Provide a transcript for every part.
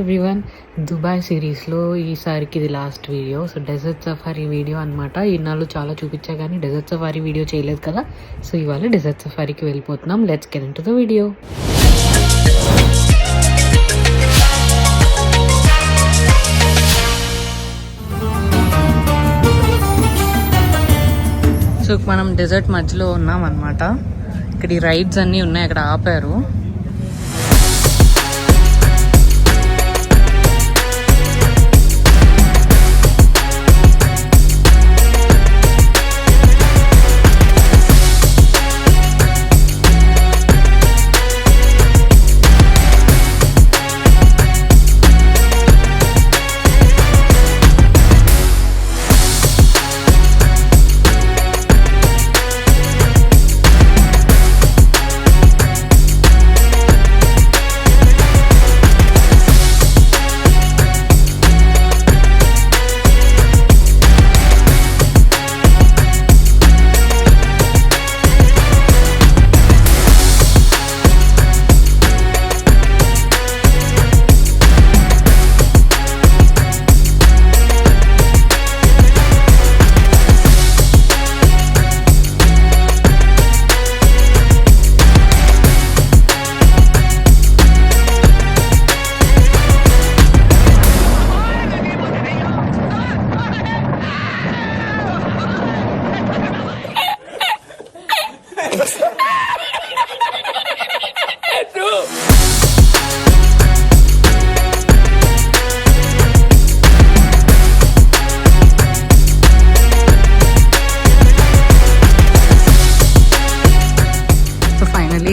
Everyone, Dubai సిరీస్లో ఈసారికి ఇది last video. So desert safari video అనమాట. ఈనాళ్ళు చాలా చూపించా కానీ డెజర్ట్ సఫారీ వీడియో చేయలేదు కదా. సో ఇవాళ డెజర్ట్ సఫారీకి వెళ్ళిపోతున్నాం. Let's get into the video. So మనం డెజర్ట్ మధ్యలో ఉన్నాం అనమాట. ఇక్కడ ఈ రైడ్స్ అన్నీ ఉన్నాయి, అక్కడ ఆపారు.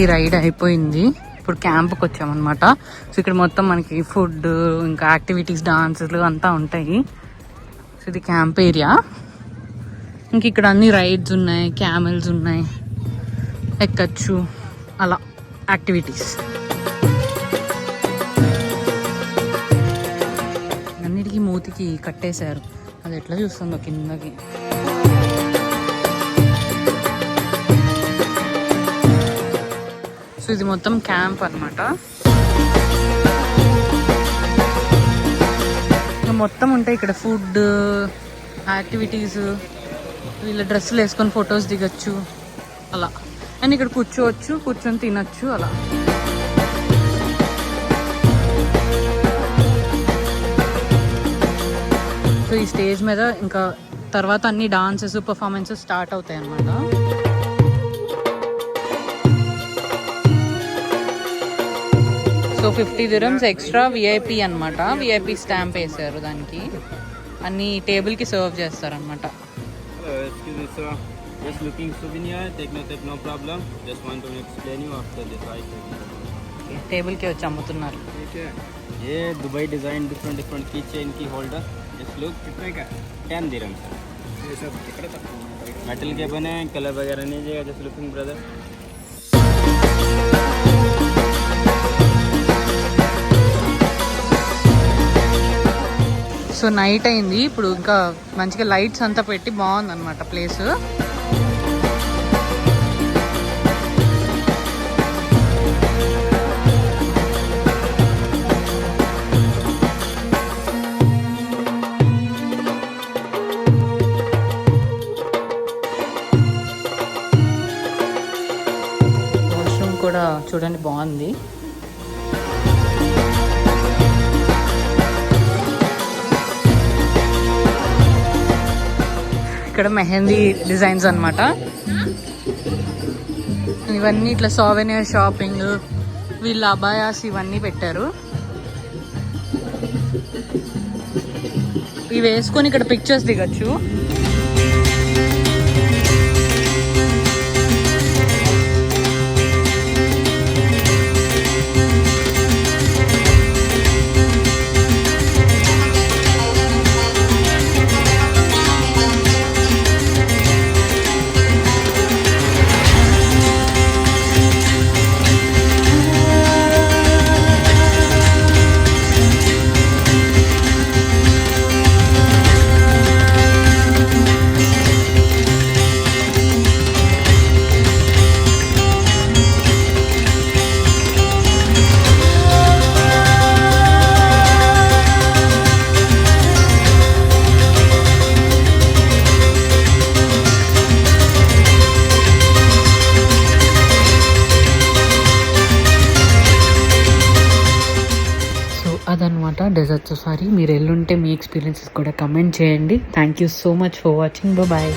ఈ రైడ్ అయిపోయింది. ఇప్పుడు క్యాంప్కి వచ్చామన్నమాట. సో ఇక్కడ మొత్తం మనకి ఫుడ్, ఇంకా యాక్టివిటీస్, డాన్సులు అంతా ఉంటాయి. సో ఇది క్యాంప్ ఏరియా. ఇంక ఇక్కడ అన్ని రైడ్స్ ఉన్నాయి, క్యామెల్స్ ఉన్నాయి, ఎక్కచ్చు, అలా యాక్టివిటీస్. అన్నిటికీ మూతికి కట్టేశారు. అది ఎట్లా చూస్తుందో కిందకి. సో ఇది మొత్తం క్యాంప్ అనమాట. మొత్తం ఉంటాయి ఇక్కడ ఫుడ్, యాక్టివిటీస్, వీళ్ళ డ్రెస్సులు వేసుకొని ఫొటోస్ దిగచ్చు అలా. అండ్ ఇక్కడ కూర్చోవచ్చు, కూర్చొని తినచ్చు అలా. సో ఈ స్టేజ్ మీద ఇంకా తర్వాత అన్ని డాన్సెస్, పర్ఫార్మెన్సెస్ స్టార్ట్ అవుతాయి అన్నమాట. సో 50 dirhams ఎక్స్ట్రా విఐపి అనమాట. విఐపి స్టాంప్ వేసారు దానికి. అన్ని టేబుల్కి సర్వ్ చేస్తారనమాట. టేబుల్కి వచ్చి అమ్ముతున్నారు. ये दुबई डिजाइन डिफरेंट डिफरेंट की चेन की होल्डर. इस लुक कितने का 10 dirhams. ये सब मेटल के बने, कलर वगैरह नहीं जाएगा. Just looking brother. So night అయింది. ఇప్పుడు ఇంకా మంచిగా లైట్స్ అంతా పెట్టి బాగుందన్నమాట ప్లేస్. వాష్రూమ్ కూడా చూడండి బాగుంది. ఇక్కడ మెహందీ డిజైన్స్ అనమాట. ఇవన్నీ ఇట్లా సోవెనియర్ షాపింగ్, వీళ్ళ అబాయాస్ ఇవన్నీ పెట్టారు. ఇవి వేసుకొని ఇక్కడ పిక్చర్స్ దిగచ్చు. అదనమాట డెజర్ట్ సఫారీ. మీరు ఎల్లుంటే మీ ఎక్స్పీరియన్సెస్ కూడా కమెంట్ చేయండి. Thank you so much for watching. Bye.